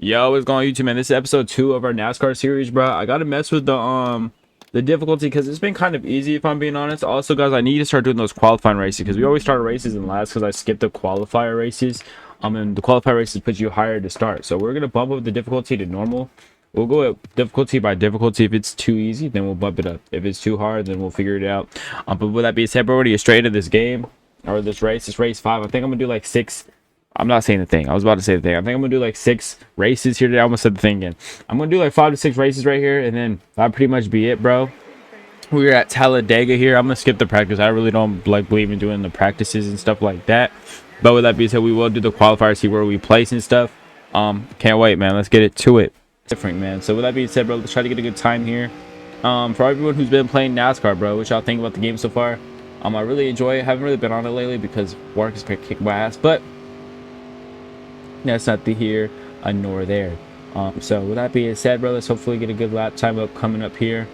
Yo, what's going on YouTube, man? This is episode 2 of our NASCAR series, bro. I gotta mess with the difficulty because it's been kind of easy, if I'm being honest. Also, guys, I need to start doing those qualifying races because we always start races in last because I skipped the qualifier races. And the qualifier races put you higher to start. So we're gonna bump up the difficulty to normal. We'll go at difficulty by difficulty. If it's too easy, then we'll bump it up. If it's too hard, then we'll figure it out. But with that being said, we're already straight into this game or this race. This race 5. I think I'm gonna do like 6. I'm not saying the thing. I was about to say the thing. I think I'm gonna do like 6 races here today. I almost said the thing again. I'm gonna do like 5 to 6 races right here, and then that'll pretty much be it, bro. We're at Talladega here. I'm gonna skip the practice. I really don't like believe in doing the practices and stuff like that. But with that being said, we will do the qualifiers, see where we place and stuff. Can't wait, man. Let's get it to it. Different, man. So with that being said, bro, let's try to get a good time here. For everyone who's been playing NASCAR, bro, what y'all think about the game so far? I really enjoy it. Haven't really been on it lately because work has been kicking my ass, but that's not the here nor there. So with that being said, bro, let's hopefully get a good lap time up coming up here.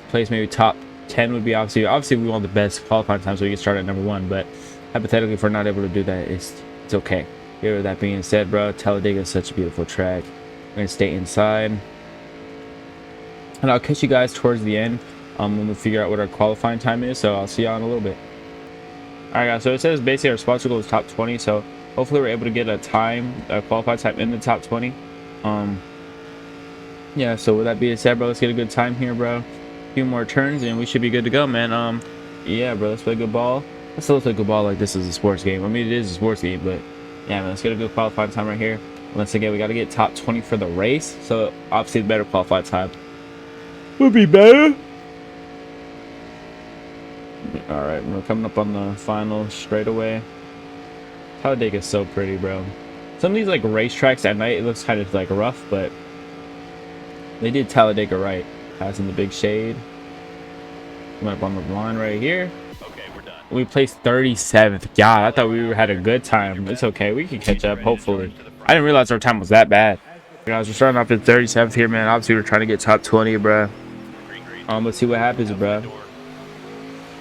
Place maybe top 10 would be obviously we want the best qualifying time so we can start at number 1, but hypothetically if we're not able to do that, it's okay. Here with that being said, bro, Talladega is such a beautiful track. We're gonna stay inside, and I'll catch you guys towards the end when we figure out what our qualifying time is. So I'll see y'all in a little bit. All right, guys, so it says basically our sponsor goal is top 20, so hopefully we're able to get a qualified time in the top 20. Yeah, so with that being said, bro, let's get a good time here, bro. A few more turns and we should be good to go, man. Yeah, bro, let's play good ball. Let's still play good ball like this is a sports game. I mean, it is a sports game, but yeah, man, let's get a good qualifying time right here. Once again, we got to get top 20 for the race, so obviously the better qualified time would be better. All right, we're coming up on the final straightaway. Talladega is so pretty, bro. Some of these like racetracks at night, it looks kind of like rough, but they did Talladega right. Passing the big shade. Coming up on the line right here. Okay, we're done. We placed 37th. God, I thought we had a good time. It's okay. We can catch up, hopefully. I didn't realize our time was that bad. Guys, we're starting off at 37th here, man. Obviously, we're trying to get top 20, bro. Let's see what happens, bro.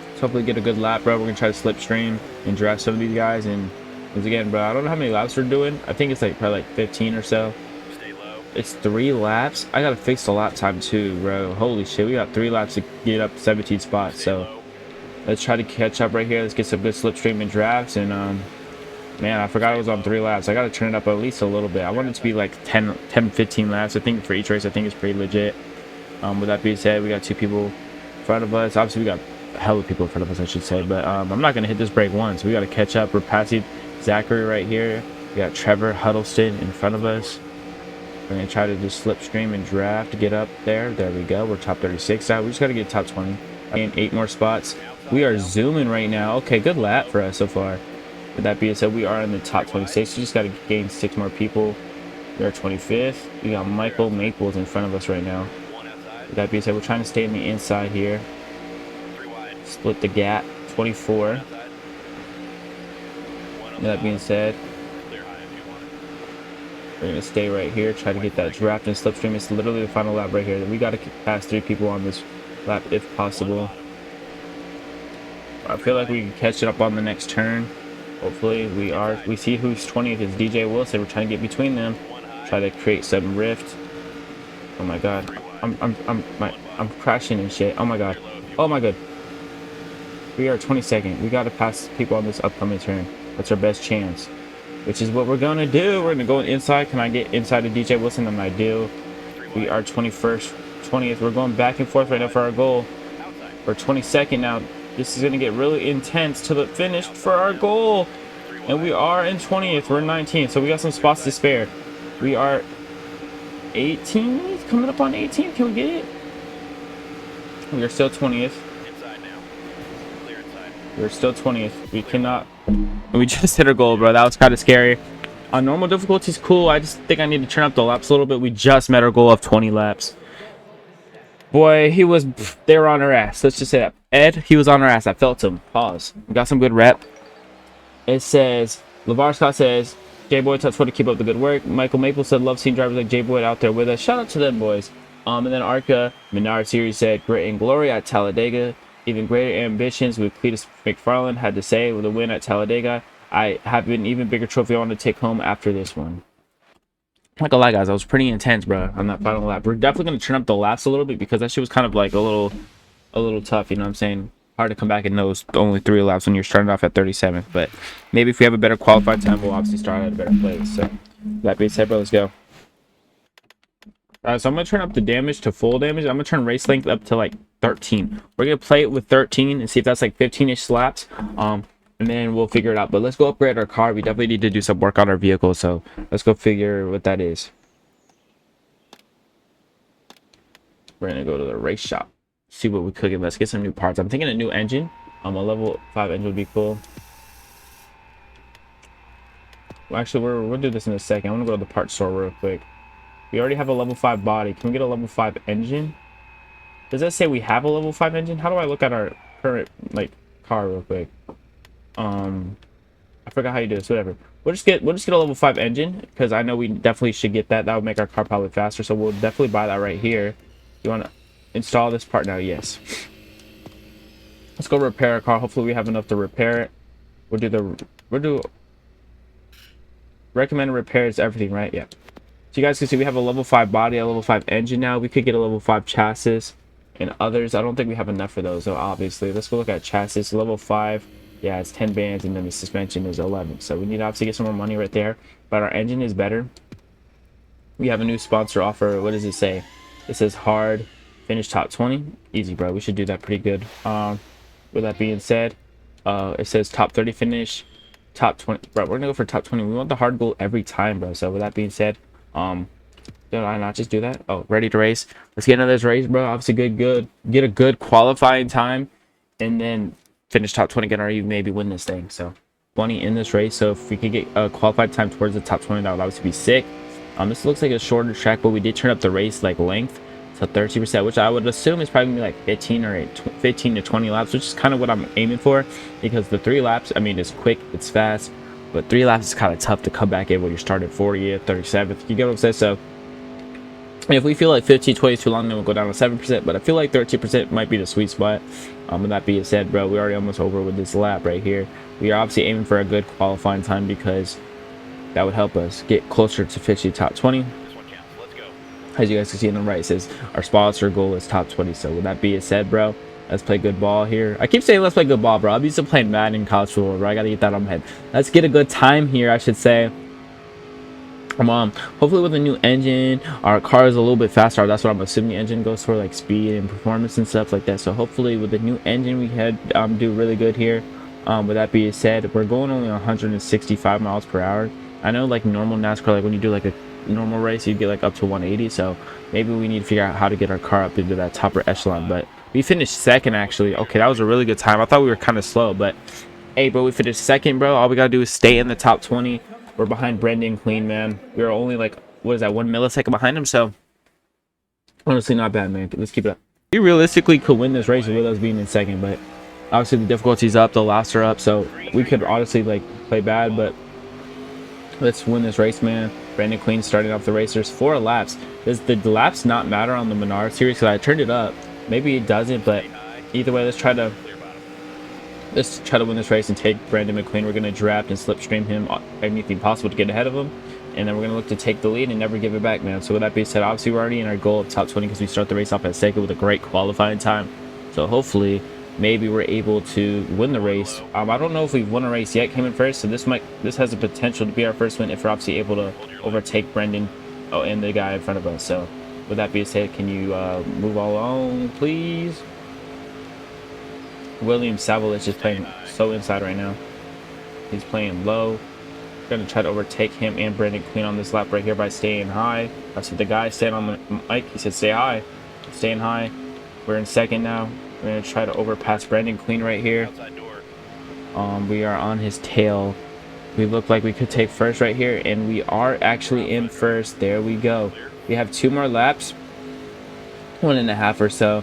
Let's hopefully get a good lap, bro. We're going to try to slipstream and draft some of these guys. And once again, bro, I don't know how many laps we're doing. I think it's like probably like 15 or so. Stay low. It's 3 laps. I gotta fix the lap time too, bro. Holy shit, we got 3 laps to get up 17 spots. So let's try to catch up right here. Let's get some good slipstream and drafts. And man, I forgot I was on 3 laps. I gotta turn it up at least a little bit. I want it to be like 10 15 laps. I think for each race, I think it's pretty legit. With that being said, we got 2 people in front of us. Obviously, we got a hell of people in front of us, I should say. But I'm not gonna hit this break once. We gotta catch up. We're passing Zachary right here. We got Trevor Huddleston in front of us. We're gonna try to just slipstream and draft to get up there. There we go. We're top 36 now. We just gotta get top 20. And 8 more spots. We are zooming right now. Okay, good lap for us so far. With that being said, we are in the top 26. We just gotta gain 6 more people. We are 25th. We got Michael Maples in front of us right now. With that being said, we're trying to stay on the inside here. Split the gap. 24. With that being said, we're going to stay right here, try to get that draft and slipstream. It's literally the final lap right here. We got to pass 3 people on this lap if possible. I feel like we can catch it up on the next turn. Hopefully we are. We see who's 20th is DJ Wilson. We're trying to get between them. Try to create some rift. Oh my god. I'm crashing and shit. Oh my god. Oh my god. We are 22nd. We got to pass people on this upcoming turn. That's our best chance, which is what we're gonna do. We're gonna go inside. Can I get inside of DJ Wilson? And I do. We are 21st, 20th. We're going back and forth right now for our goal. We're 22nd now. This is gonna get really intense to the finish for our goal. And we are in 20th. We're 19th, so we got some spots to spare. We are 18th, coming up on 18th. Can we get it? We are still 20th. We're still 20th. We cannot. We just hit our goal, bro. That was kind of scary. On normal difficulty is cool. I just think I need to turn up the laps a little bit. We just met our goal of 20 laps. Boy, they were on our ass. Let's just say that. Ed, he was on our ass. I felt him. Pause. We got some good rep. It says, LeVar Scott says, J-Boy touch for to keep up the good work. Michael Maple said, love seeing drivers like J-Boy out there with us. Shout out to them, boys. And then ARCA Menards Series said, grit and glory at Talladega. Even greater ambitions with Cletus McFarland had to say with a win at Talladega. I have an even bigger trophy I want to take home after this one. Not gonna lie, guys, that was pretty intense, bro, on that final lap. We're definitely gonna turn up the laps a little bit because that shit was kind of like a little tough, you know what I'm saying? Hard to come back in those only 3 laps when you're starting off at 37th, but maybe if we have a better qualified time, we'll obviously start at a better place. So that being said, bro, let's go. So I'm gonna turn up the damage to full damage. I'm gonna turn race length up to like 13. We're gonna play it with 13 and see if that's like 15-ish laps. And then we'll figure it out. But let's go upgrade our car. We definitely need to do some work on our vehicle, so let's go figure what that is. We're gonna go to the race shop, see what we could get. Let's get some new parts. I'm thinking a new engine. A level 5 engine would be cool. Well, actually, we'll do this in a second. I want to go to the parts store real quick. We already have a level 5 body. Can we get a level 5 engine? Does that say we have a level 5 engine? How do I look at our current like car real quick? I forgot how you do this. Whatever. We'll just get a level 5 engine because I know we definitely should get that. That would make our car probably faster. So we'll definitely buy that right here. You want to install this part now? Yes. Let's go repair our car. Hopefully we have enough to repair it. We'll do recommended repairs, everything, right? Yeah. So you guys can see we have a level 5 body, a level 5 engine now. We could get a level 5 chassis and others. I don't think we have enough for those, though, obviously. Let's go look at chassis. Level 5. Yeah, it's 10 bands, and then the suspension is 11. So we need to obviously get some more money right there. But our engine is better. We have a new sponsor offer. What does it say? It says hard, finish top 20. Easy, bro. We should do that pretty good. With that being said, it says top 30 finish, top 20. Bro, we're gonna go for top 20. We want the hard goal every time, bro. So with that being said, did I not just do that? Oh, ready to race. Let's get into this race, bro. Obviously, get a good qualifying time, and then finish top 20 again, or even maybe win this thing. So 20 in this race. So if we could get a qualified time towards the top 20, that would obviously be sick. This looks like a shorter track, but we did turn up the race like length to 30%, which I would assume is probably gonna be like 15 to 20 laps, which is kind of what I'm aiming for, because the 3 laps, I mean, it's quick, it's fast, but 3 laps is kind of tough to come back in when you're starting 40th, 37th. You get what I'm saying? So if we feel like 15, 20 is too long, then we'll go down to 7%. But I feel like 13% might be the sweet spot. With that being said, bro, we're already almost over with this lap right here. We are obviously aiming for a good qualifying time because that would help us get closer to 50 top 20. As you guys can see on the right, it says our sponsor goal is top 20. So with that being said, bro, let's play good ball here. I keep saying let's play good ball, bro. I'm used to playing Madden in college football, bro. I gotta get that on my head. Let's get a good time here, I should say. Hopefully with a new engine, our car is a little bit faster. That's what I'm assuming the engine goes for, like speed and performance and stuff like that. So hopefully with the new engine, we had do really good here. With that being said, we're going only 165 miles per hour. I know like normal NASCAR, like when you do like a normal race, you get like up to 180. So maybe we need to figure out how to get our car up into that topper echelon. But we finished second, actually. Okay, that was a really good time. I thought we were kind of slow, but hey, bro, we finished second, bro. All we gotta do is stay in the top 20. We're behind Brendan Clean, man. We are only like, what is that, 1 millisecond behind him? So honestly, not bad, man. Let's keep it up. We realistically could win this race with us being in second, but obviously the difficulty's up, the laps are up, so we could honestly like play bad, but let's win this race, man. Brendan Clean starting off the race. There's 4 laps. Does the laps not matter on the Menards series? Because I turned it up. Maybe it doesn't, but either way, let's try to win this race and take Brandon McQueen. We're going to draft and slipstream him anything possible to get ahead of him, and then we're going to look to take the lead and never give it back, man. So with that being said, obviously we're already in our goal of top 20 because we start the race off at second with a great qualifying time. So hopefully maybe we're able to win the race. I don't know if we've won a race yet, came in first, so this has the potential to be our first win if we're obviously able to overtake Brendan and the guy in front of us. So with that being said, can you move along, please? William Savalich is playing so inside right now. He's playing low. Going to try to overtake him and Brandon Clean on this lap right here by staying high. I said the guy staying on the mic. He said stay high. Staying high. We're in second now. We're going to try to overpass Brandon Clean right here. We are on his tail. We look like we could take first right here, and we are actually in first. There we go. We have 2 more laps. 1.5 or so.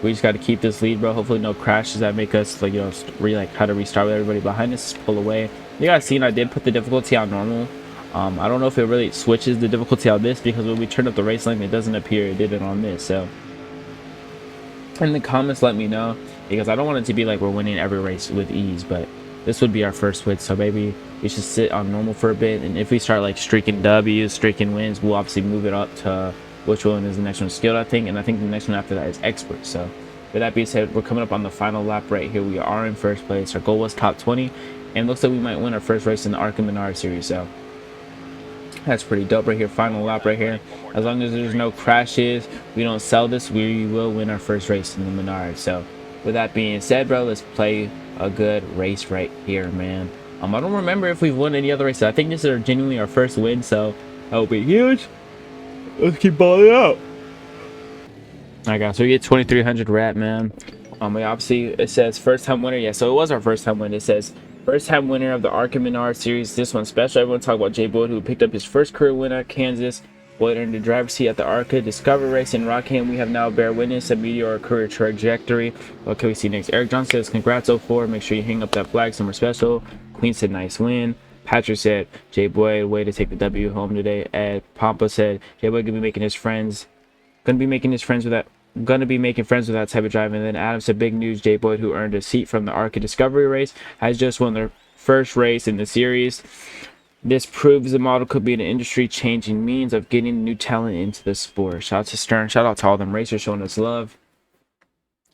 We just got to keep this lead, bro. Hopefully no crashes that make us like, you know, how to restart with everybody behind us, pull away. You guys seen I did put the difficulty on normal. I don't know if it really switches the difficulty on this, because when we turn up the race length, it doesn't appear it did it on this. So in the comments, let me know, because I don't want it to be like we're winning every race with ease, but this would be our first win. So maybe we should sit on normal for a bit, and if we start like streaking W's, streaking wins, we'll obviously move it up to which one is the next one, skilled, I think, and I think the next one after that is expert. So with that being said, we're coming up on the final lap right here. We are in first place. Our goal was top 20, and looks like we might win our first race in the ARCA Menards Series. So that's pretty dope right here. Final lap right here. As long as there's no crashes, we don't sell this, we will win our first race in the Menards. So with that being said, bro, let's play a good race right here, man. I don't remember if we've won any other races. I think this is genuinely our first win, so that will be huge. Let's keep balling out. Alright guys, so we get 2300 rat, man. We obviously, it says first time winner. Yeah, so it was our first time win. It says first time winner of the ARCA Menards Series. This one's special. Everyone talk about Jay Boyd, who picked up his first career win at Kansas. Boyd earned the driver's seat at the ARCA Discovery Race in Rockham. We have now bear witness a meteoric career trajectory. What can we see next? Eric John says, congrats 04. Make sure you hang up that flag somewhere special. Queen said, nice win. Patrick said, Jay Boyd, way to take the W home today. Ed Pampa said, Jay Boyd gonna be making friends with that type of drive. And then Adam said, big news, Jay Boyd, who earned a seat from the ARCA Discovery Race, has just won their first race in the series. This proves the model could be an industry-changing means of getting new talent into the sport. Shout out to Stern. Shout out to all them racers showing us love.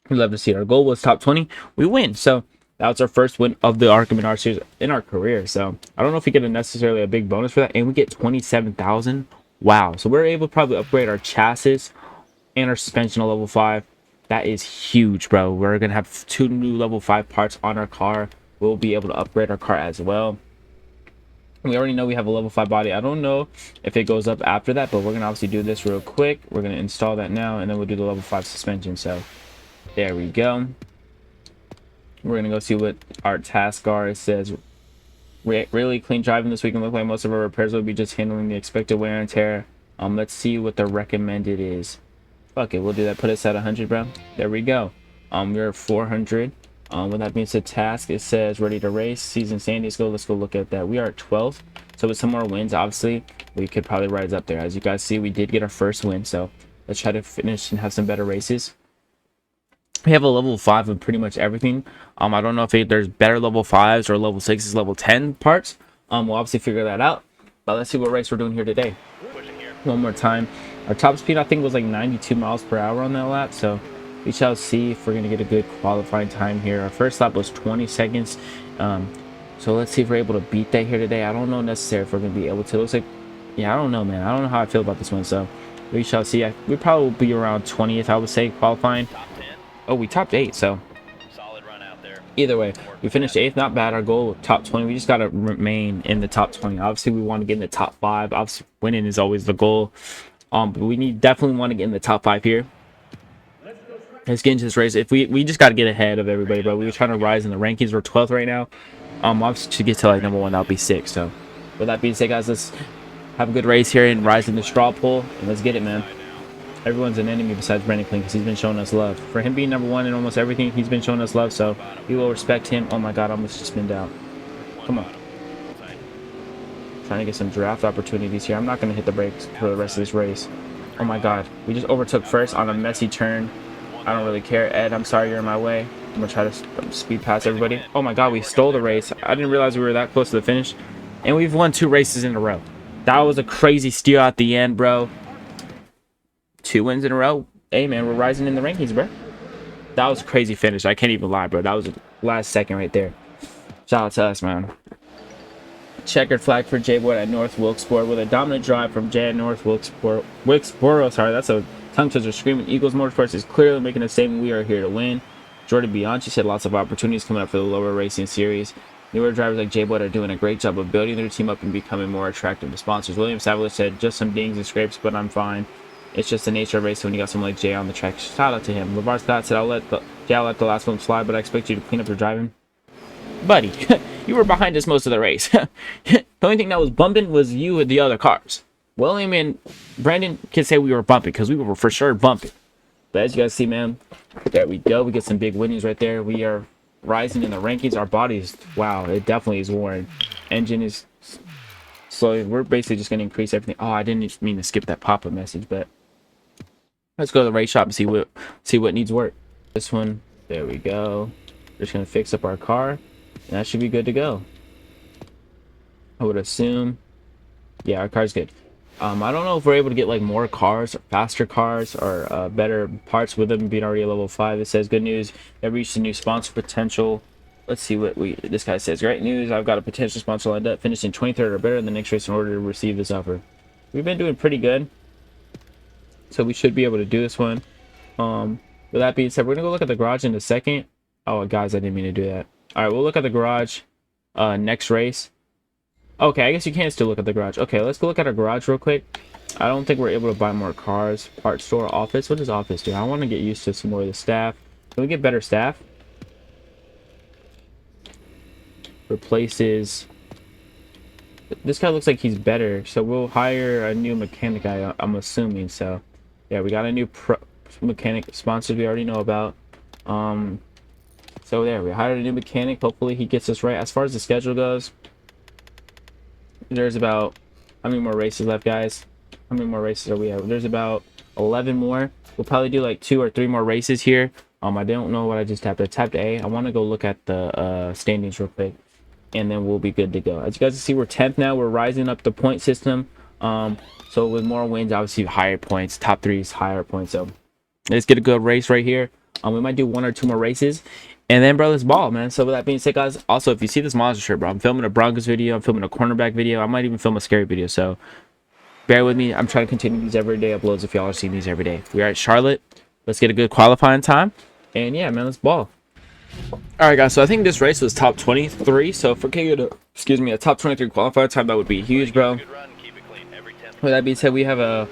We love to see it. Our goal was top 20. We win. So that was our first win of the ARCA Menards Series in our career. So I don't know if we get necessarily a big bonus for that. And we get 27,000. Wow. So we're able to probably upgrade our chassis and our suspension to level 5. That is huge, bro. We're going to have 2 new level 5 parts on our car. We'll be able to upgrade our car as well. We already know we have a level 5 body. I don't know if it goes up after that, but we're going to obviously do this real quick. We're going to install that now, and then we'll do the level 5 suspension. So there we go. We're going to go see what our task are. It says, really clean driving this week, and look like most of our repairs will be just handling the expected wear and tear. Let's see what the recommended is. Fuck it, we'll do that. Put us at 100, bro. There we go. We're at 400. With that being said, task, it says ready to race. Season San Diego. Let's go look at that. We are at 12. So with some more wins, obviously, we could probably rise up there. As you guys see, we did get our first win. So let's try to finish and have some better races. We have a level 5 of pretty much everything. I don't know if there's better level 5s or level 6s, level 10 parts. We'll obviously figure that out. But let's see what race we're doing here today. One more time. Our top speed, I think, was like 92 miles per hour on that lap. So we shall see if we're going to get a good qualifying time here. Our first lap was 20 seconds. So let's see if we're able to beat that here today. I don't know necessarily if we're going to be able to. It looks like, yeah, I don't know, man. I don't know how I feel about this one. So we shall see. We probably will be around 20th, I would say, qualifying. Oh, we topped 8, so solid run out there. Either way, we finished 8th. Not bad. Our goal, top 20. We just got to remain in the top 20. Obviously, we want to get in the top 5. Obviously, winning is always the goal. But we definitely want to get in the top 5 here. Let's get into this race. If we just got to get ahead of everybody, bro. We were trying to rise in the rankings. We're 12th right now. Obviously, to get to like number 1, that'll be 6. So, with that being said, guys, let's have a good race here and rise in the straw poll. And let's get it, man. Everyone's an enemy besides Brandon Clean because he's been showing us love. For him being number 1 in almost everything, he's been showing us love. So, we will respect him. Oh my God, I almost just spinned out. Come on. Trying to get some draft opportunities here. I'm not going to hit the brakes for the rest of this race. Oh my God. We just overtook first on a messy turn. I don't really care. Ed, I'm sorry you're in my way. I'm going to try to speed past everybody. Oh my God, we stole the race. I didn't realize we were that close to the finish. And we've won 2 races in a row. That was a crazy steal at the end, bro. 2 wins in a row. Hey, man, we're rising in the rankings, bro. That was a crazy finish. I can't even lie, bro. That was the last second right there. Shout out to us, man. Checkered flag for Jay Boyd at North Wilkesboro with a dominant drive from Jay at North Wilkesboro. Sorry, that's a tongue twister. Screaming Eagles Motorsports is clearly making a statement. We are here to win. Jordan Bianchi said lots of opportunities coming up for the lower racing series. Newer drivers like Jay Boyd are doing a great job of building their team up and becoming more attractive to sponsors. William Savage said, just some dings and scrapes, but I'm fine. It's just the nature of racing when you got someone like Jay on the track. Shout out to him. LeVar Scott said, I'll let the last one slide, but I expect you to clean up your driving. Buddy, you were behind us most of the race. The only thing that was bumping was you and the other cars. William and Brandon can say we were bumping because we were for sure bumping. But as you guys see, man, there we go. We get some big winnings right there. We are rising in the rankings. Our bodies, wow, it definitely is worn. Engine is slow. We're basically just going to increase everything. Oh, I didn't mean to skip that pop-up message, but let's go to the race shop and see what needs work. This one, there we go. We're just going to fix up our car. That should be good to go. I would assume. Yeah, our car's good. I don't know if we're able to get like more cars, or faster cars, or better parts with them being already a level 5. It says good news. They've reached a new sponsor potential. Let's see what this guy says. Great news. I've got a potential sponsor lined up, finishing 23rd or better in the next race in order to receive this offer. We've been doing pretty good, so we should be able to do this one. With that being said, we're gonna go look at the garage in a second. Oh, guys, I didn't mean to do that. All right, we'll look at the garage next race. Okay, I guess you can still look at the garage. Okay, let's go look at our garage real quick. I don't think we're able to buy more cars. Parts store, office. What does office do? I want to get used to some more of the staff. Can we get better staff? Replaces. This guy looks like he's better, so we'll hire a new mechanic guy, I'm assuming. So yeah, we got a new mechanic sponsor we already know about. So there, we hired a new mechanic. Hopefully he gets us right. As far as the schedule goes, there's about, how many more races left, guys? How many more races are we at? There's about 11 more. We'll probably do like 2 or 3 more races here. I don't know what I just tapped. I tapped A. I want to go look at the standings real quick, and then we'll be good to go. As you guys can see, we're 10th now. We're rising up the point system. So with more wins, obviously higher points. Top 3 is higher points. So let's get a good race right here. We might do 1 or 2 more races, and then, bro, let's ball, man. So with that being said, guys, also, if you see this monster shirt, bro, I'm filming a Broncos video. I'm filming a cornerback video. I might even film a scary video. So bear with me. I'm trying to continue these everyday uploads if y'all are seeing these every day. We are at Charlotte. Let's get a good qualifying time. And yeah, man, let's ball. All right, guys. So I think this race was top 23. So if we're getting a top 23 qualifying time, that would be huge, bro. With that being said, we have a,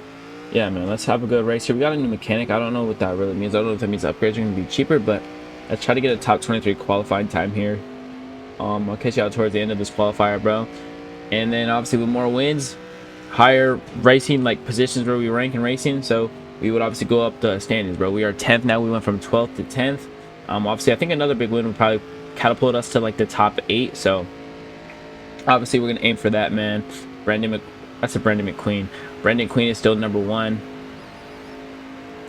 yeah, man, let's have a good race here. We got a new mechanic. I don't know what that really means. I don't know if that means upgrades are going to be cheaper, but let's try to get a top 23 qualifying time here. I'll catch you out towards the end of this qualifier, bro. And then obviously with more wins, higher racing like positions where we rank in racing, so we would obviously go up the standings, bro. We are 10th now. We went from 12th to 10th. Obviously I think another big win would probably catapult us to like the top 8. So obviously we're gonna aim for that, man. That's a Brendan McQueen. Brendan Queen is still number 1.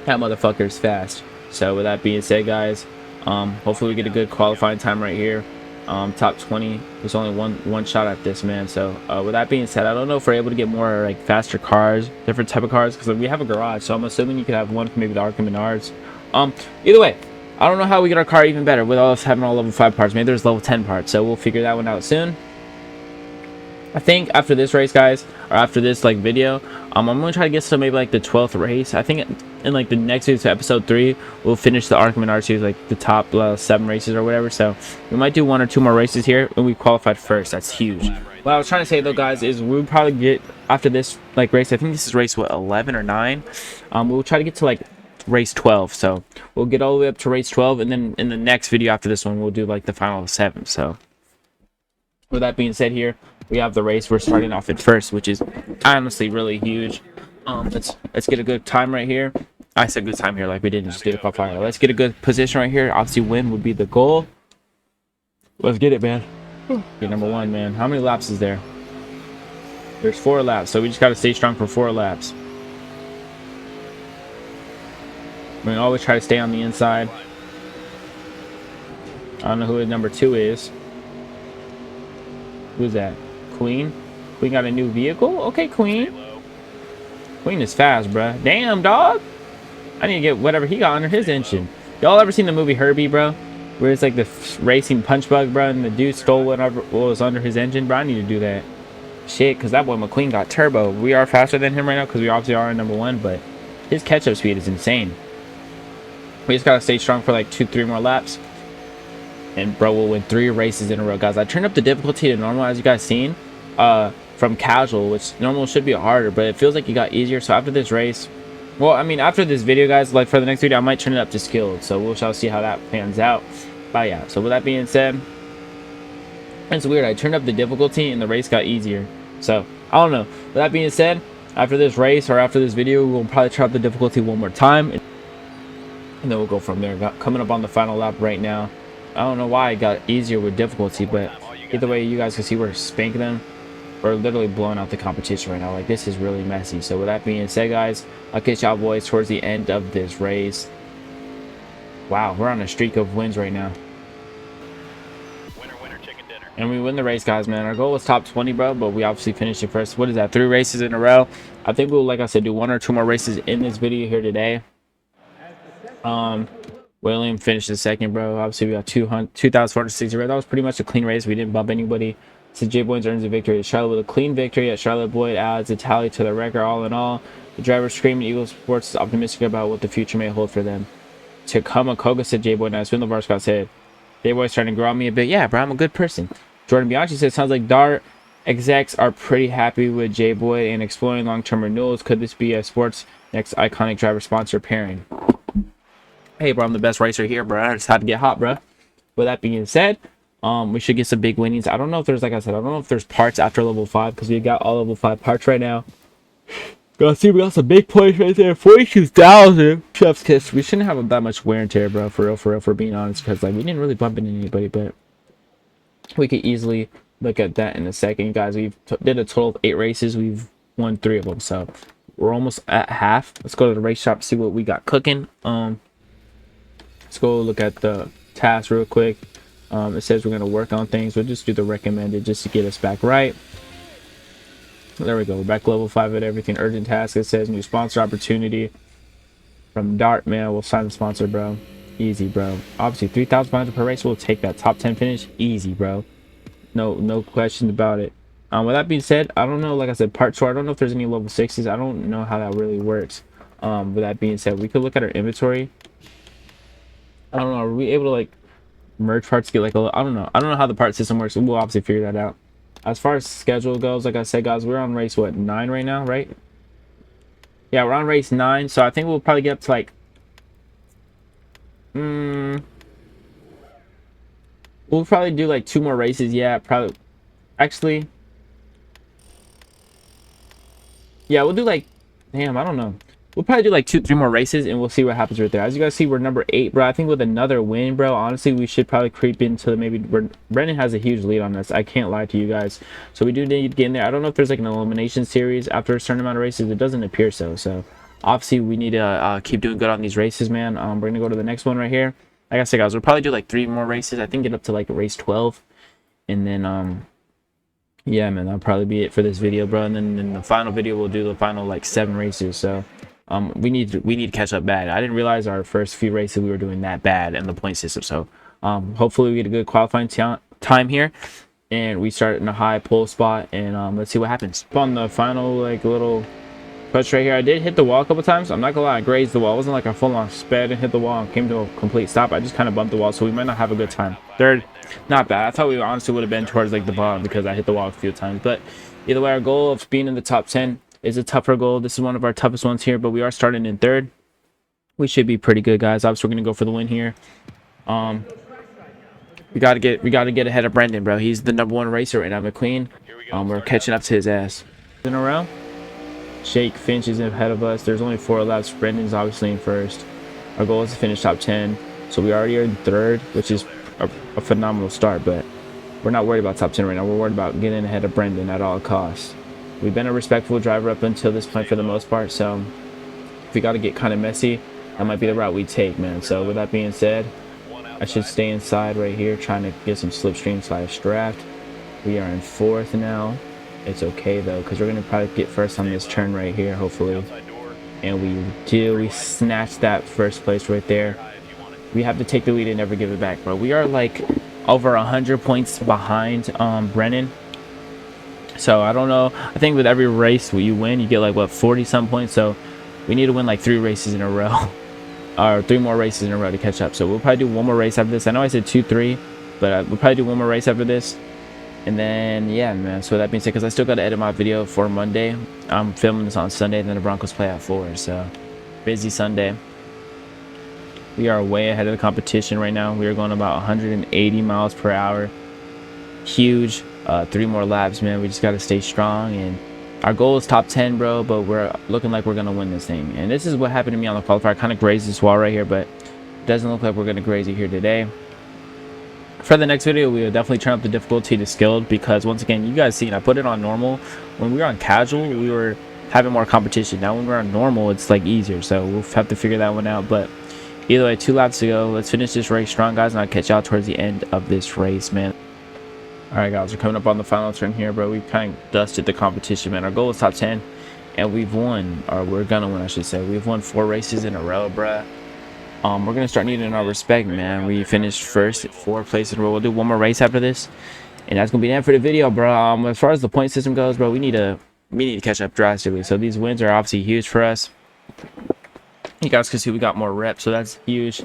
That motherfucker is fast. So with that being said, guys, hopefully we get a good qualifying time right here. Top 20. There's only one shot at this, man. So with that being said, I don't know if we're able to get more like faster cars, different type of cars, because we have a garage, so I'm assuming you could have one from maybe the ARCA Menards. Either way, I don't know how we get our car even better with us having all level 5 parts. Maybe there's level 10 parts, so we'll figure that one out soon. I think after this race, guys, or after this like video, I'm gonna try to get to maybe like the 12th race. I think in like the next week's episode 3, we'll finish the ARCA Menards Series, like the top 7 races or whatever. So we might do 1 or 2 more races here, and we qualified first. That's huge. What I was trying to say though, guys, is we'll probably get after this like race. I think this is race what, 11 or 9. We'll try to get to like race 12. So we'll get all the way up to race 12, and then in the next video after this one, we'll do like the final 7. So with that being said, here we have the race. We're starting off at first, which is honestly really huge. Let's get a good time right here. I said good time here, like we didn't just do the qualifier. Let's get a good position right here. Obviously, win would be the goal. Let's get it, man. Get number 1, man. How many laps is there? There's 4 laps, so we just gotta stay strong for 4 laps. We always try to stay on the inside. I don't know who number 2 is. Who's that? Queen? Queen got a new vehicle? Okay, Queen. Queen is fast, bruh. Damn, dog. I need to get whatever he got under his engine. Y'all ever seen the movie Herbie, bro? Where it's like the racing punch bug, bro, and the dude stole whatever was under his engine, bro? I need to do that. Shit, because that boy McQueen got turbo. We are faster than him right now because we obviously are in number 1, but his catch-up speed is insane. We just got to stay strong for like 2-3 more laps. And bro, we'll win 3 races in a row, guys. I turned up the difficulty to normal, as you guys seen, from casual, which normal should be harder, but it feels like it got easier. So after this race, well, I mean, after this video, guys, like for the next video, I might turn it up to skilled. So we shall see how that pans out. But yeah, so with that being said, it's weird. I turned up the difficulty and the race got easier. So I don't know. With that being said, after this race or after this video, we'll probably try up the difficulty 1 more time, and then we'll go from there. Coming up on the final lap right now. I don't know why it got easier with difficulty, but either way, you guys can see we're spanking them. We're literally blowing out the competition right now. Like, this is really messy. So with that being said, guys, I'll catch y'all boys towards the end of this race. Wow, we're on a streak of wins right now. Winner, winner, chicken and we win the race, guys, man. Our goal was top 20, bro, but we obviously finished it first. What is that, 3 races in a row? I think we'll, like I said, do 1 or 2 more races in this video here today. William finished the second, bro. Obviously we got 2,460. That was pretty much a clean race. We didn't bump anybody. So J Boyd earns a victory. Charlotte with a clean victory at Charlotte. Boyd adds a tally to the record. All in all, the driver screaming Eagle Sports is optimistic about what the future may hold for them. Takuma Koga said J Boyd. Now Swindle Varscott said J Boyd's trying to grow on me a bit. Yeah, bro, I'm a good person. Jordan Bianchi said sounds like Dart execs are pretty happy with J Boyd and exploring long-term renewals. Could this be a sports next iconic driver sponsor pairing? Hey, bro, I'm the best racer here, bro. I just had to get hot, bro. With that being said, we should get some big winnings. I don't know if there's, like I said, I don't know if there's parts after level 5 because we got all level 5 parts right now. Gotta see, we got some big points right there. 42,000. Chef's kiss. We shouldn't have that much wear and tear, bro. For real, for being honest, because like we didn't really bump into anybody, but we could easily look at that in a second, guys. We've did a total of 8 races. We've won 3 of them, so we're almost at half. Let's go to the race shop, see what we got cooking. Let's go look at the task real quick. It says we're going to work on things. We'll just do the recommended just to get us back right. There we go. We're back level 5 at everything. Urgent task. It says new sponsor opportunity from Dart. Man, we'll sign the sponsor, bro. Easy, bro. Obviously, 3,500 per race. We'll take that top 10 finish. Easy, bro. No question about it. With that being said, I don't know. Like I said, part 2. I don't know if there's any level 60s. I don't know how that really works. With that being said, we could look at our inventory. I don't know. Are we able to like merge parts? Get like a I don't know. I don't know how the part system works. We'll obviously figure that out. As far as schedule goes, like I said, guys, we're on race what 9 right now, right? Yeah, we're on race 9. So I think we'll probably get up to like. We'll probably do like 2 more races. Yeah, probably. Actually. Yeah, we'll do like. Damn, I don't know. We'll probably do like 2-3 more races and we'll see what happens right there. As you guys see, we're number 8, bro. I think with another win, bro, honestly, we should probably creep into maybe Brendan has a huge lead on us. I can't lie to you guys. So we do need to get in there. I don't know if there's like an elimination series after a certain amount of races. It doesn't appear so. So obviously we need to keep doing good on these races, man. We're going to go to the next one right here. Like I said, guys, we'll probably do like 3 more races. I think get up to like race 12. And then, yeah, man, that'll probably be it for this video, bro. And then in the final video, we'll do the final like 7 races. So we need to catch up bad. I didn't realize our first few races we were doing that bad in the point system. So hopefully we get a good qualifying time here and we start in a high pull spot and let's see what happens. On the final like little push right here, I did hit the wall a couple times. I'm not gonna lie, I grazed the wall. It wasn't like a full-on sped and hit the wall and came to a complete stop. I just kind of bumped the wall, so we might not have a good time. Third, not bad. I thought we honestly would have been towards like the bottom because I hit the wall a few times. But either way, our goal of being in the top 10 is a tougher goal. This is one of our toughest ones here, but we are starting in 3rd. We should be pretty good, guys. Obviously, we're gonna go for the win here. We gotta get ahead of Brendan, bro. He's the #1 racer right now, McQueen. We're catching up to his ass. In a row. Shake Finch is ahead of us. There's only 4 laps. Brendan's obviously in 1st. Our goal is to finish top 10. So we already are in 3rd, which is a phenomenal start, but we're not worried about top 10 right now. We're worried about getting ahead of Brendan at all costs. We've been a respectful driver up until this point for the most part, so if we got to get kind of messy, that might be the route we take, man. So with that being said, I should stay inside right here trying to get some slipstream / draft. We are in 4th now. It's okay though, because we're going to probably get first on this turn right here, hopefully. And we do. We snatched that 1st place right there. We have to take the lead and never give it back, bro. We are like over 100 points behind Brennan. So I don't know. I think with every race you win, you get like what 40-some points. So we need to win like 3 races in a row, or 3 more races in a row to catch up. So we'll probably do 1 more race after this. I know I said 2-3, but we'll probably do 1 more race after this. And then yeah, man. So that being said, because I still got to edit my video for Monday. I'm filming this on Sunday, and then the Broncos play at 4. So busy Sunday. We are way ahead of the competition right now. We are going about 180 miles per hour. Huge. 3 more laps, man. We just got to stay strong, and our goal is top 10, bro, but we're looking like we're gonna win this thing. And this is what happened to me on the qualifier. I kind of grazed this wall right here, but it doesn't look like we're gonna graze it here today. For the next video, we will definitely turn up the difficulty to skilled, because once again, you guys seen I put it on normal. When we were on casual, we were having more competition. Now when we're on normal, it's like easier, so we'll have to figure that one out. But either way, 2 laps to go. Let's finish this race strong, guys, and I'll catch y'all towards the end of this race, man. All right, guys, we're coming up on the final turn here, bro. We kind of dusted the competition, man. Our goal is top 10, and we've won, or we're gonna win, I should say. We've won 4 races in a row, bruh. We're gonna start needing our respect, man. We finished first at 4 places in a row. We'll do one more race after this, and that's gonna be the end for the video, bro. As far as the point system goes, bro, we need to catch up drastically. So these wins are obviously huge for us. You guys can see we got more reps, so that's huge.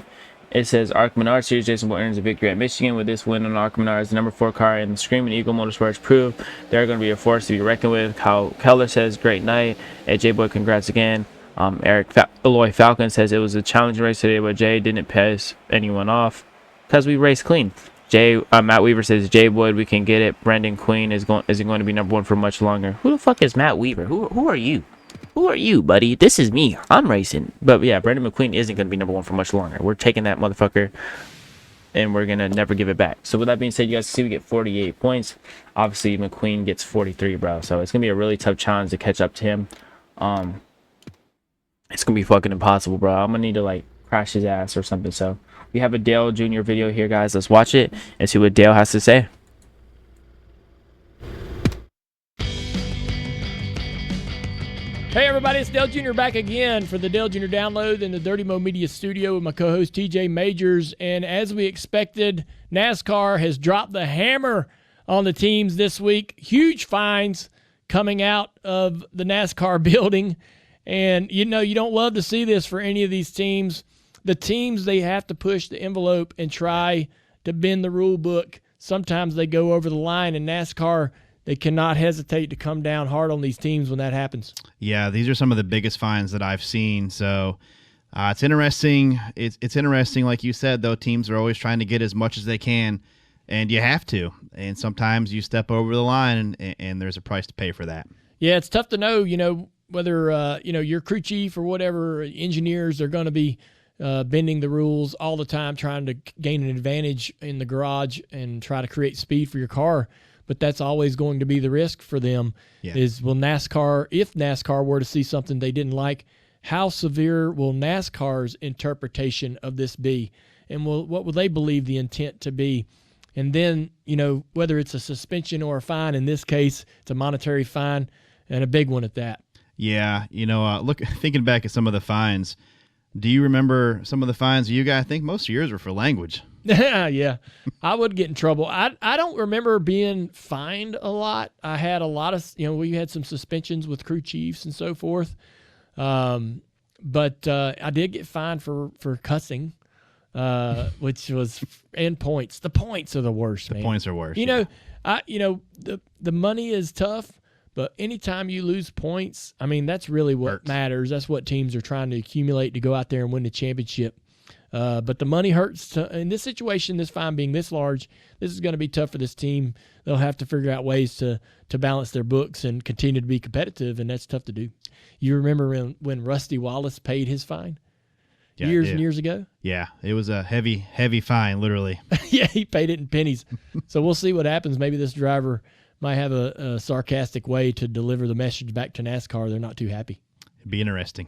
It says ARCA Menards Series, Jason Bolt earns a victory at Michigan. With this win on ARCA Menards, the number 4 car in the Screaming Eagle Motorsports proved they're going to be a force to be reckoned with. Kyle Keller says, great night. Hey, J-Boy, congrats again. Eloy Falcon says it was a challenging race today, but Jay didn't piss anyone off because we raced clean. Matt Weaver says, J-Boy, we can get it. Brendan Queen isn't going to be number 1 for much longer. Who the fuck is Matt Weaver? Who are you? Who are you, buddy? This is me. I'm racing. But yeah, Brendan McQueen isn't going to be number 1 for much longer. We're taking that motherfucker, and we're going to never give it back. So with that being said, you guys see we get 48 points. Obviously, McQueen gets 43, bro. So it's going to be a really tough challenge to catch up to him. It's going to be fucking impossible, bro. I'm going to need to, like, crash his ass or something. So we have a Dale Jr. video here, guys. Let's watch it and see what Dale has to say. Hey everybody, it's Dale Jr. back again for the Dale Jr. Download in the Dirty Mo Media Studio with my co-host TJ Majors. And as we expected, NASCAR has dropped the hammer on the teams this week. Huge fines coming out of the NASCAR building. And you know, you don't love to see this for any of these teams. The teams, they have to push the envelope and try to bend the rule book. Sometimes they go over the line, and NASCAR, they cannot hesitate to come down hard on these teams when that happens. Yeah, these are some of the biggest fines that I've seen. So it's interesting. It's interesting, like you said, though, teams are always trying to get as much as they can, and you have to. And sometimes you step over the line, and there's a price to pay for that. Yeah, it's tough to know, whether, your crew chief or whatever, engineers are going to be bending the rules all the time, trying to gain an advantage in the garage and try to create speed for your car. But that's always going to be the risk for them. Yeah. Is will NASCAR, if NASCAR were to see something they didn't like, how severe will NASCAR's interpretation of this be? And what will they believe the intent to be? And then, whether it's a suspension or a fine, in this case, it's a monetary fine and a big one at that. Yeah, thinking back at some of the fines, do you remember some of the fines you got? I think most of yours were for language. Yeah, I would get in trouble. I don't remember being fined a lot. I had a lot of, we had some suspensions with crew chiefs and so forth. But I did get fined for cussing, which was, and points. The points are the worst, man. The points are worse. The money is tough, but anytime you lose points, I mean, that's really what matters. That's what teams are trying to accumulate to go out there and win the championship. But the money hurts. In this situation, this fine being this large, this is going to be tough for this team. They'll have to figure out ways to balance their books and continue to be competitive, and that's tough to do. You remember when Rusty Wallace paid his fine? Yeah, years and years ago? Yeah, it was a heavy, heavy fine, literally. Yeah, he paid it in pennies. So we'll see what happens. Maybe this driver might have a sarcastic way to deliver the message back to NASCAR. They're not too happy. It'd be interesting.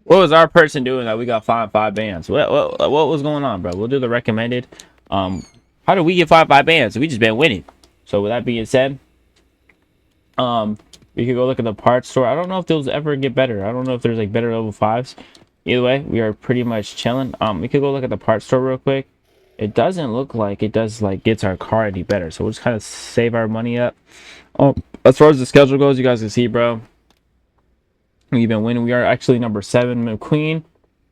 What was our person doing that we got fined 5 bands? What was going on, bro? We'll do the recommended. How did we get 5 bands? We just been winning. So with that being said, we could go look at the parts store. I don't know if those ever get better. I don't know if there's like better level 5s. Either way, we are pretty much chilling. We could go look at the parts store real quick. It doesn't look like it does like gets our car any better. So we'll just kind of save our money up. As far as the schedule goes, you guys can see, bro. We've been winning. We are actually number 7. McQueen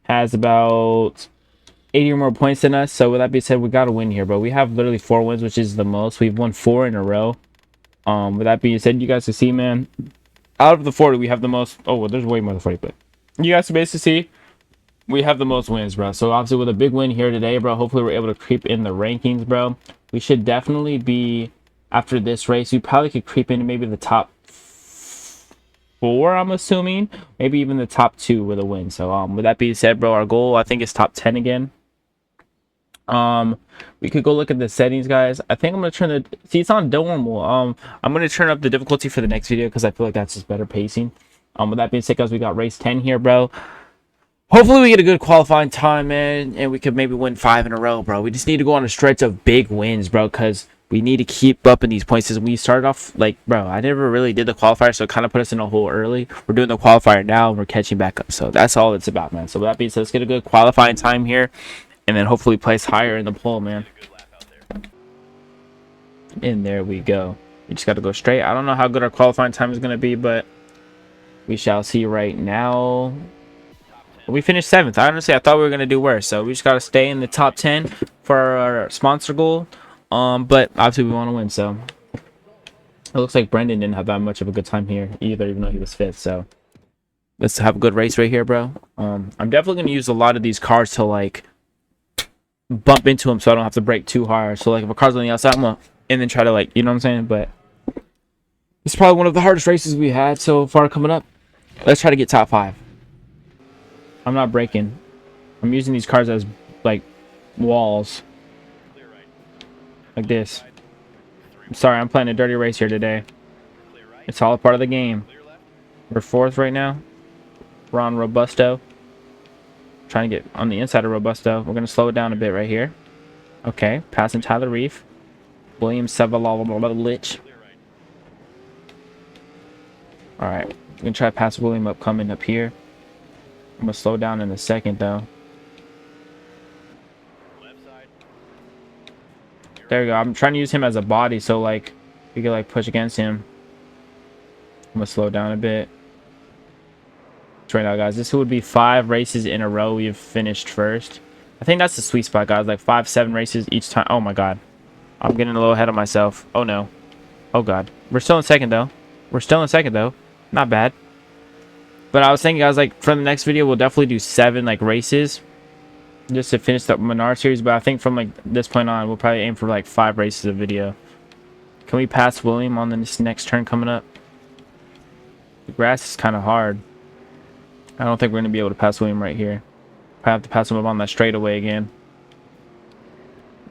has about 80 or more points than us. So with that being said, we got to win here, bro. We have literally 4 wins, which is the most. We've won 4 in a row. With that being said, you guys can see, man, out of the 40, we have the most. Oh, well, there's way more than 40, but you guys can basically see we have the most wins, bro. So obviously with a big win here today, bro, hopefully we're able to creep in the rankings, bro. We should definitely be after this race, we probably could creep into maybe the top 4, I'm assuming. Maybe even the top 2 with a win. So, with that being said, bro, our goal, I think, is top 10 again. We could go look at the settings, guys. I think I'm gonna turn the see it's on normal. I'm gonna turn up the difficulty for the next video because I feel like that's just better pacing. With that being said, guys, we got race 10 here, bro. Hopefully we get a good qualifying time, man, and we could maybe win 5 in a row, bro. We just need to go on a stretch of big wins, bro, because we need to keep up in these points. As we started off, like, bro, I never really did the qualifier, so it kind of put us in a hole early. We're doing the qualifier now, and we're catching back up. So that's all it's about, man. So with that being said, let's get a good qualifying time here, and then hopefully place higher in the poll, man. And there we go. We just got to go straight. I don't know how good our qualifying time is going to be, but we shall see right now. We finished 7th. Honestly, I thought we were going to do worse. So we just got to stay in the top 10 for our sponsor goal. But obviously we want to win. So it looks like Brendan didn't have that much of a good time here either, even though he was 5th. So let's have a good race right here, bro. I'm definitely going to use a lot of these cars to, like, bump into them so I don't have to brake too hard. So, like, if a car's on the outside, I'm going to, and then try to, like, you know what I'm saying? But it's probably one of the hardest races we had so far coming up. Let's try to get top 5. I'm not braking. I'm using these cars as, like, walls. Like this. I'm sorry, I'm playing a dirty race here today. It's all a part of the game. We're 4th right now. We're on Robusto. Trying to get on the inside of Robusto. We're going to slow it down a bit right here. Okay, passing Tyler Reef. William Sevalolich. Alright, I'm going to try to pass William up coming up here. I'm going to slow down in a second, though. There we go. I'm trying to use him as a body so, like, we can, like, push against him. I'm going to slow down a bit. Right now, guys, this would be 5 races in a row we've finished first. I think that's the sweet spot, guys. Like 5-7 races each time. Oh my god, I'm getting a little ahead of myself. Oh no. Oh god, we're still in second though. Not bad. But I was thinking, guys, like, from the next video we'll definitely do 7 like races just to finish the Menards series. But I think from, like, this point on we'll probably aim for like 5 races a video. Can we pass William on this next turn coming up? The grass is kind of hard. I don't think we're going to be able to pass William right here. I have to pass him up on that straightaway again.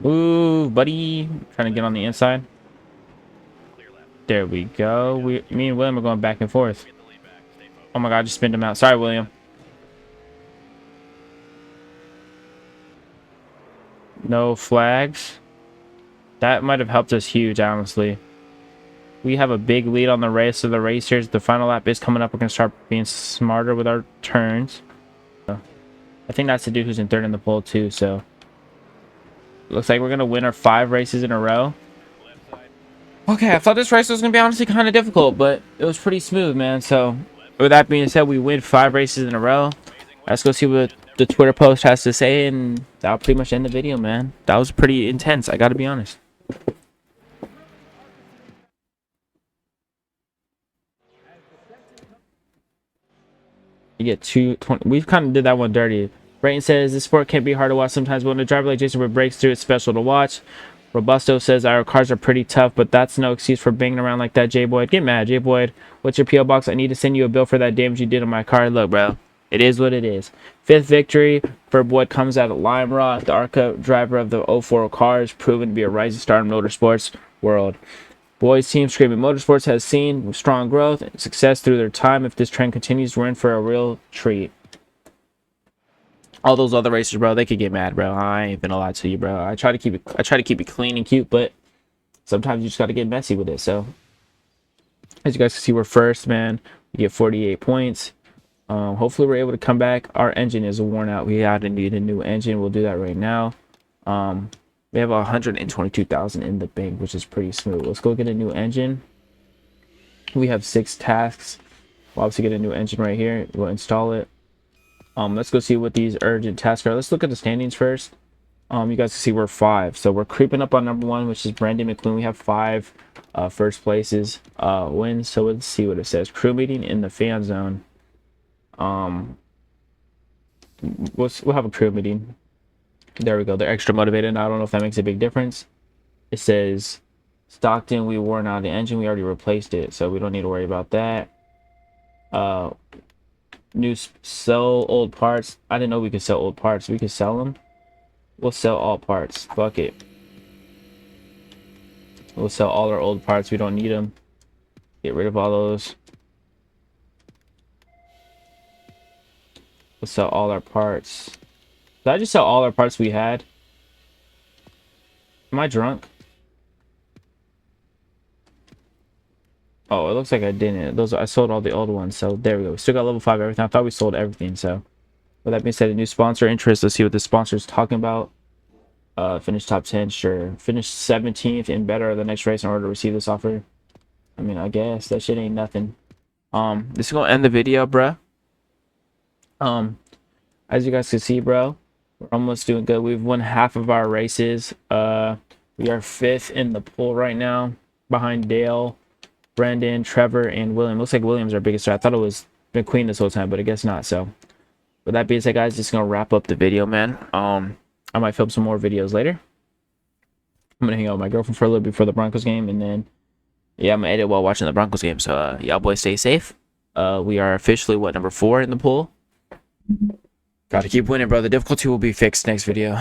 Ooh, buddy. Trying to get on the inside. There we go. Me and William are going back and forth. Oh my god, I just spinned him out. Sorry, William. No flags. That might have helped us huge, honestly. We have a big lead on the race of the racers. The final lap is coming up. We're going to start being smarter with our turns. I think that's the dude who's in 3rd in the poll too. So looks like we're going to win our 5 races in a row. Okay, I thought this race was going to be honestly kind of difficult, but it was pretty smooth, man. So with that being said, we win 5 races in a row. Let's go see what the Twitter post has to say, and that'll pretty much end the video, man. That was pretty intense, I got to be honest. You get 220. We've kind of did that one dirty. Brayton says this sport can't be hard to watch sometimes, but when a driver like Jason breaks through, it's special to watch. Robusto says our cars are pretty tough, but that's no excuse for banging around like that, J Boyd. Get mad, J Boyd. What's your PO box? I need to send you a bill for that damage you did on my car. Look, bro, it is what it is. 5th victory for Boyd comes out of Lime Rock. The ARCA driver of the 04 car is proven to be a rising star in motorsports world. Boyd's team, Screaming Motorsports, has seen strong growth and success through their time. If this trend continues, we're in for a real treat. All those other racers, bro, they could get mad, bro. I ain't gonna lie to you, bro. I try to keep it clean and cute, but sometimes you just gotta get messy with it. So as you guys can see, we're 1st, man. We get 48 points. Hopefully we're able to come back. Our engine is worn out. We had to need a new engine. We'll do that right now. We have 122,000 in the bank, which is pretty smooth. Let's go get a new engine. We have 6 tasks. We'll obviously get a new engine right here. We'll install it. Let's go see what these urgent tasks are. Let's look at the standings first. You guys can see we're 5. So we're creeping up on number 1, which is Brandon McQueen. We have 5 first places wins. So let's see what it says. Crew meeting in the fan zone. We'll have a crew meeting. There we go. They're extra motivated. I don't know if that makes a big difference. It says Stockton, we worn out the engine. We already replaced it, so we don't need to worry about that. Sell old parts. I didn't know we could sell old parts. We could sell them. We'll sell all parts. Fuck it. We'll sell all our old parts. We don't need them. Get rid of all those. We'll sell all our parts. Did I just sell all our parts we had? Am I drunk? Oh, it looks like I didn't. I sold all the old ones, so there we go. We still got level 5 everything. I thought we sold everything, so. With that being said, a new sponsor interest. Let's see what the sponsor is talking about. Finish top 10, sure. Finish 17th and better the next race in order to receive this offer. I mean, I guess that shit ain't nothing. This is gonna end the video, bruh. As you guys can see, bro, we're almost doing good. We've won half of our races. We are 5th in the pool right now, behind Dale, Brandon, Trevor, and William. Looks like William's our biggest star. I thought it was McQueen this whole time, but I guess not. So, with that being said, guys, just gonna wrap up the video, man. I might film some more videos later. I'm gonna hang out with my girlfriend for a little bit before the Broncos game, and then yeah, I'm gonna edit while watching the Broncos game. So, y'all boys stay safe. We are officially number 4 in the pool. Gotta keep winning, bro. The difficulty will be fixed next video.